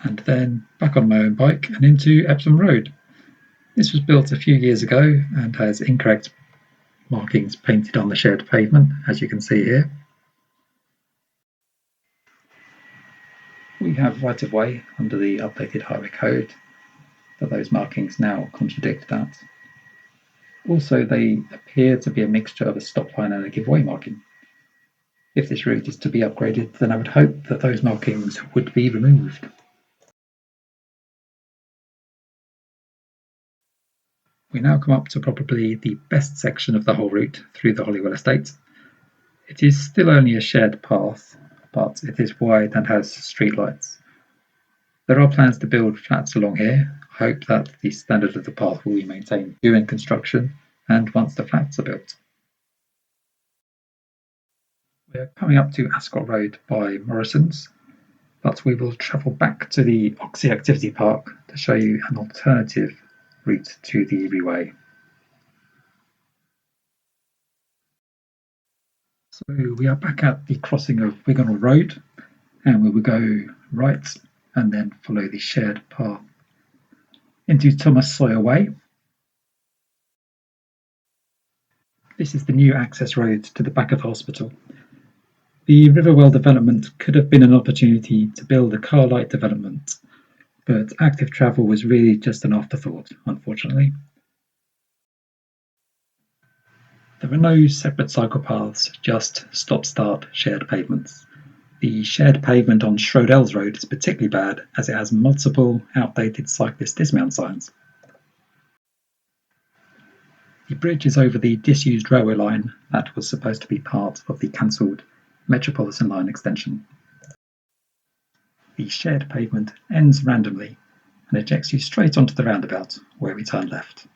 and then back on my own bike and into Epsom Road. This was built a few years ago and has incorrect markings painted on the shared pavement, as you can see here. We have right of way under the updated highway code, but those markings now contradict that. Also, they appear to be a mixture of a stop line and a giveaway marking. If this route is to be upgraded, then I would hope that those markings would be removed. We now come up to probably the best section of the whole route through the Holywell estate. It is still only a shared path, but it is wide and has streetlights. There are plans to build flats along here. I hope that the standard of the path will be maintained during construction and once the flats are built. We are coming up to Ascot Road by Morrison's, but we will travel back to the Oxley Activity Park to show you an alternative route to the Eby Way. So we are back at the crossing of Wiganall Road, and we will go right and then follow the shared path into Thomas Sawyer Way. This is the new access road to the back of the hospital. The Riverwell development could have been an opportunity to build a car light development, but active travel was really just an afterthought, unfortunately. There are no separate cycle paths, just stop-start shared pavements. The shared pavement on Shrodells Road is particularly bad as it has multiple outdated cyclist dismount signs. The bridge is over the disused railway line that was supposed to be part of the cancelled Metropolitan Line extension. The shared pavement ends randomly and ejects you straight onto the roundabout where we turn left.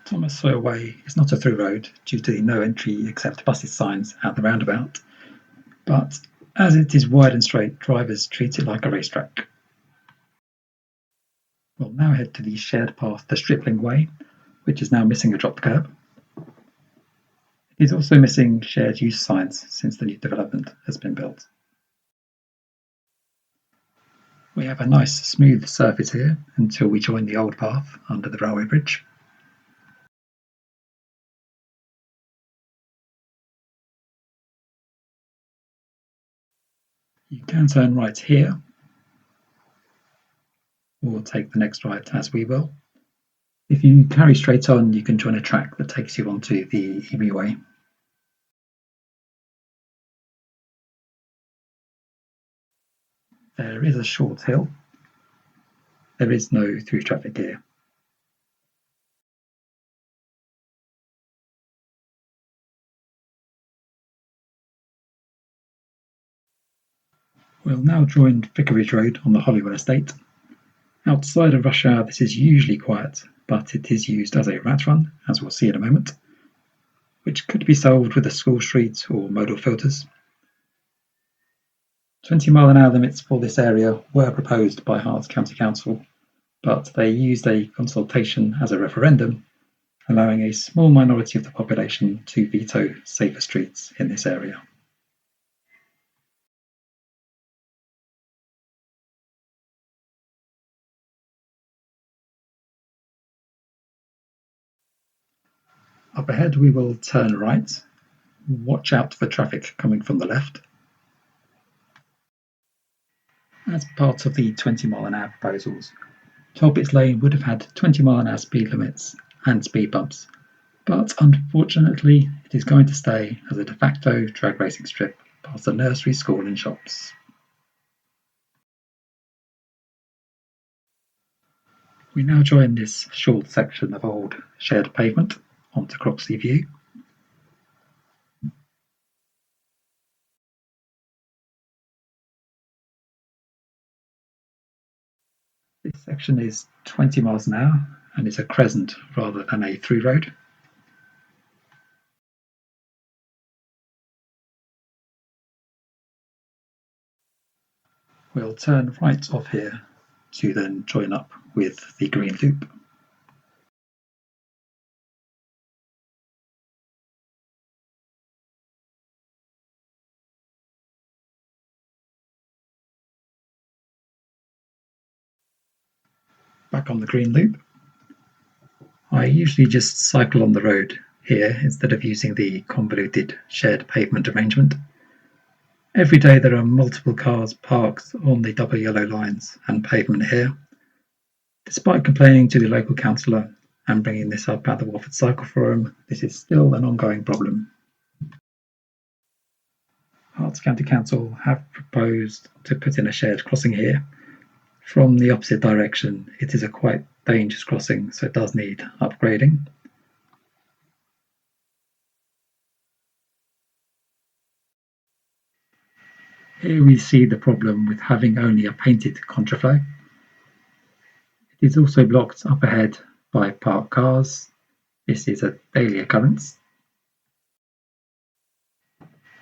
Thomas Sawyer Way is not a through road due to the no entry except buses signs at the roundabout, but as it is wide and straight, drivers treat it like a racetrack. We'll now head to the shared path to Stripling Way, which is now missing a drop curb. It is also missing shared use signs since the new development has been built. We have a nice smooth surface here until we join the old path under the railway bridge. You can turn right here, or take the next right as we will. If you carry straight on, you can join a track that takes you onto the Eby Way. There is a short hill. There is no through traffic here. We'll now join Vicarage Road on the Holywell estate. Outside of rush hour, this is usually quiet, but it is used as a rat run, as we'll see in a moment, which could be solved with a school street or modal filters. 20-mile-an-hour limits for this area were proposed by Herts County Council, but they used a consultation as a referendum, allowing a small minority of the population to veto safer streets in this area. Up ahead we will turn right. Watch out for traffic coming from the left. As part of the 20-mile-an-hour proposals, Talbots Lane would have had 20-mile-an-hour speed limits and speed bumps, but unfortunately it is going to stay as a de facto drag racing strip past the nursery, school and shops. We now join this short section of old shared pavement onto Croxley View. This section is 20 miles an hour and is a crescent rather than a through road. We'll turn right off here to then join up with the Green Loop. Back on the Green Loop. I usually just cycle on the road here instead of using the convoluted shared pavement arrangement. Every day there are multiple cars parked on the double yellow lines and pavement here. Despite complaining to the local councillor and bringing this up at the Watford Cycle Forum, this is still an ongoing problem. Herts County Council have proposed to put in a shared crossing here. From the opposite direction, it is a quite dangerous crossing, so it does need upgrading. Here we see the problem with having only a painted contraflow. It is also blocked up ahead by parked cars. This is a daily occurrence.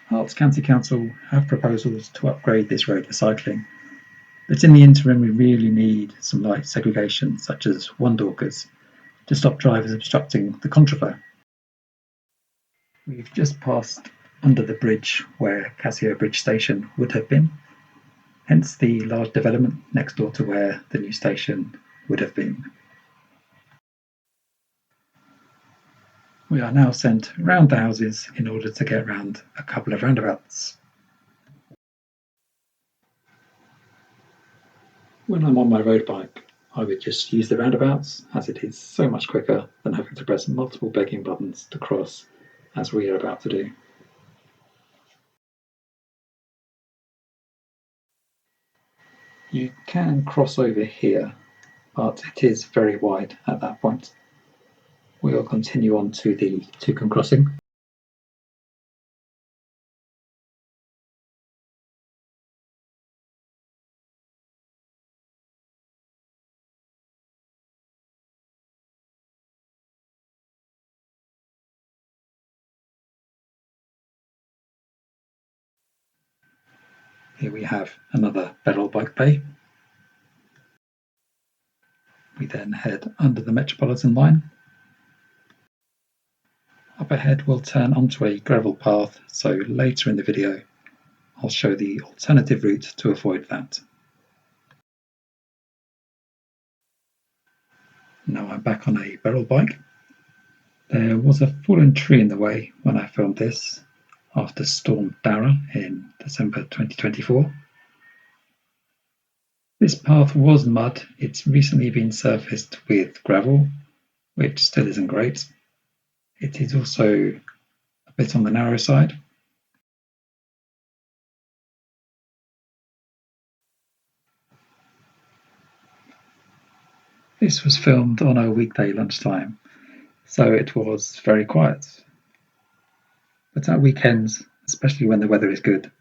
Herts County Council have proposals to upgrade this road for cycling, but in the interim we really need some light segregation, such as one-dorkers, to stop drivers obstructing the contraflow. We've just passed under the bridge where Casio Bridge Station would have been, hence the large development next door to where the new station would have been. We are now sent round the houses in order to get round a couple of roundabouts. When I'm on my road bike, I would just use the roundabouts, as it is so much quicker than having to press multiple begging buttons to cross, as we are about to do. You can cross over here, but it is very wide at that point. We'll continue on to the Toucan crossing. Here we have another pedal bike bay. We then head under the Metropolitan line. Up ahead we'll turn onto a gravel path, so later in the video I'll show the alternative route to avoid that. Now I'm back on a barrel bike. There was a fallen tree in the way when I filmed this after Storm Dara in December 2024. This path was mud. It's recently been surfaced with gravel, which still isn't great. It is also a bit on the narrow side. This was filmed on a weekday lunchtime, so it was very quiet. But at weekends, especially when the weather is good,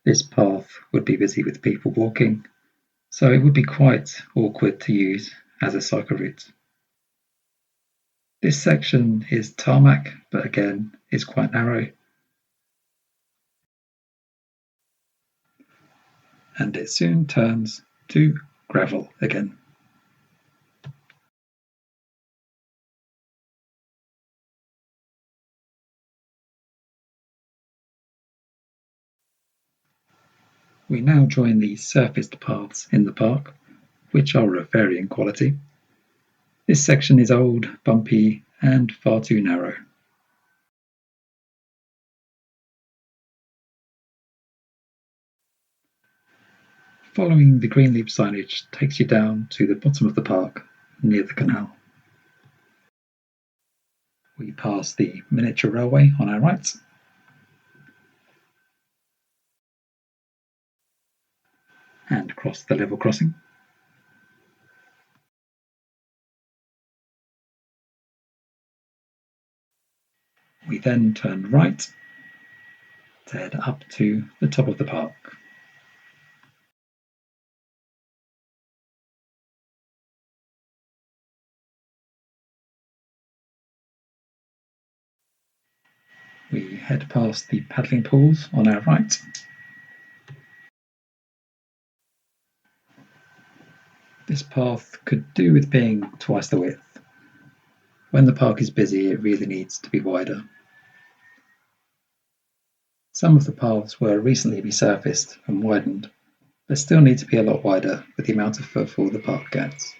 this path would be busy with people walking, so it would be quite awkward to use as a cycle route. This section is tarmac, but again is quite narrow. And it soon turns to gravel again. We now join the surfaced paths in the park, which are of varying quality. This section is old, bumpy, and far too narrow. Following the Green Loop signage takes you down to the bottom of the park, near the canal. We pass the miniature railway on our right, and cross the level crossing. We then turn right to head up to the top of the park. We head past the paddling pools on our right. This path could do with being twice the width. When the park is busy, it really needs to be wider. Some of the paths were recently resurfaced and widened, but still need to be a lot wider with the amount of footfall the park gets.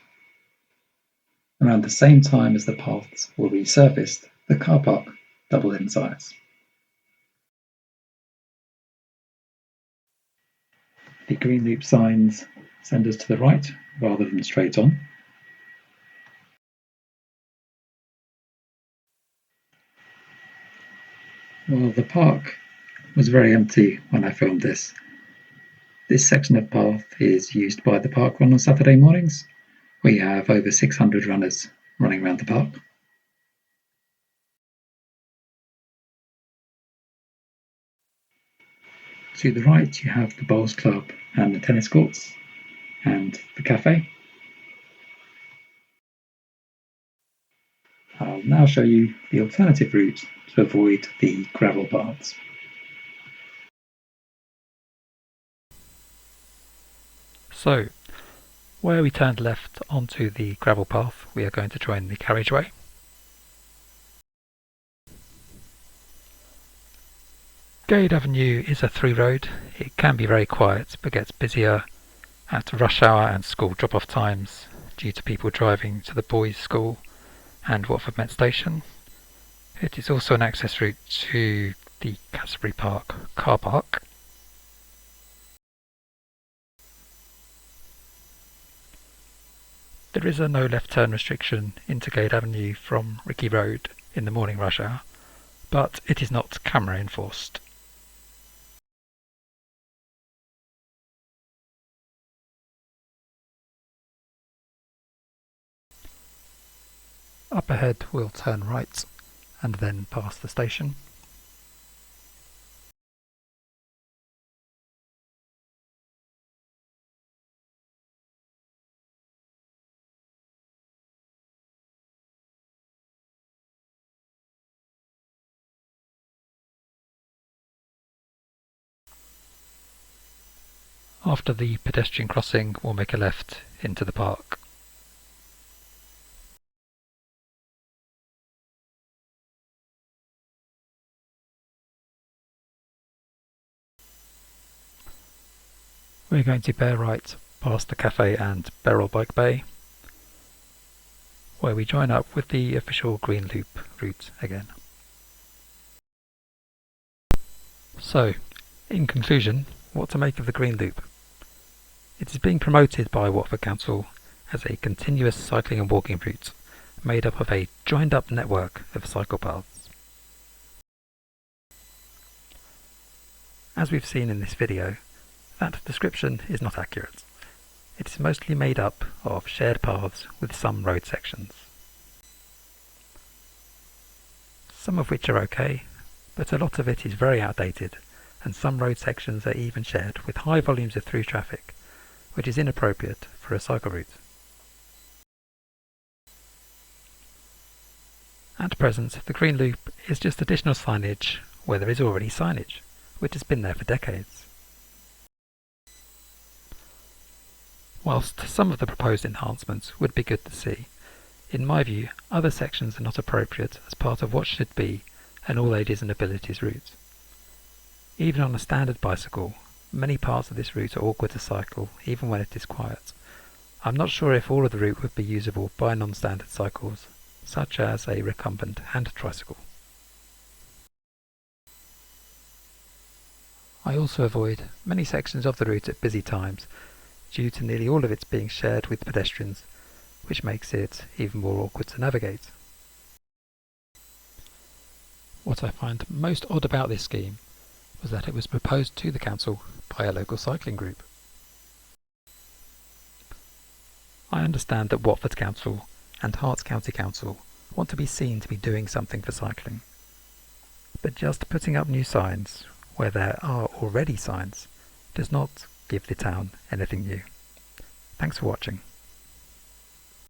Around the same time as the paths were resurfaced, the car park doubled in size. The Green Loop signs send us to the right rather than straight on. Well, the park was very empty when I filmed this. This section of path is used by the park run on Saturday mornings. We have over 600 runners running around the park. To the right you have the bowls club and the tennis courts and the cafe. I'll now show you the alternative route to avoid the gravel paths. So, where we turned left onto the gravel path, we are going to join the carriageway. Gade Avenue is a through road. It can be very quiet but gets busier at rush hour and school drop-off times due to people driving to the boys' school and Watford Met Station. It is also an access route to the Canterbury Park car park. There is a no left turn restriction into Gade Avenue from Ricky Road in the morning rush hour, but it is not camera enforced. Up ahead we'll turn right and then past the station. After the pedestrian crossing we'll make a left into the park. We're going to bear right past the cafe and Beryl Bike Bay, where we join up with the official Green Loop route again. So, in conclusion, what to make of the Green Loop? It is being promoted by Watford Council as a continuous cycling and walking route made up of a joined up network of cycle paths. As we've seen in this video, that description is not accurate. It is mostly made up of shared paths with some road sections. Some of which are okay, but a lot of it is very outdated, and some road sections are even shared with high volumes of through traffic, which is inappropriate for a cycle route. At present, the Green Loop is just additional signage where there is already signage, which has been there for decades. Whilst some of the proposed enhancements would be good to see, in my view, other sections are not appropriate as part of what should be an all ages and abilities route. Even on a standard bicycle, many parts of this route are awkward to cycle, even when it is quiet. I'm not sure if all of the route would be usable by non-standard cycles, such as a recumbent and tricycle. I also avoid many sections of the route at busy times, due to nearly all of it being shared with pedestrians, which makes it even more awkward to navigate. What I find most odd about this scheme was that it was proposed to the council by a local cycling group. I understand that Watford Council and Herts County Council want to be seen to be doing something for cycling, but just putting up new signs where there are already signs does not give the town anything new. Thanks for watching.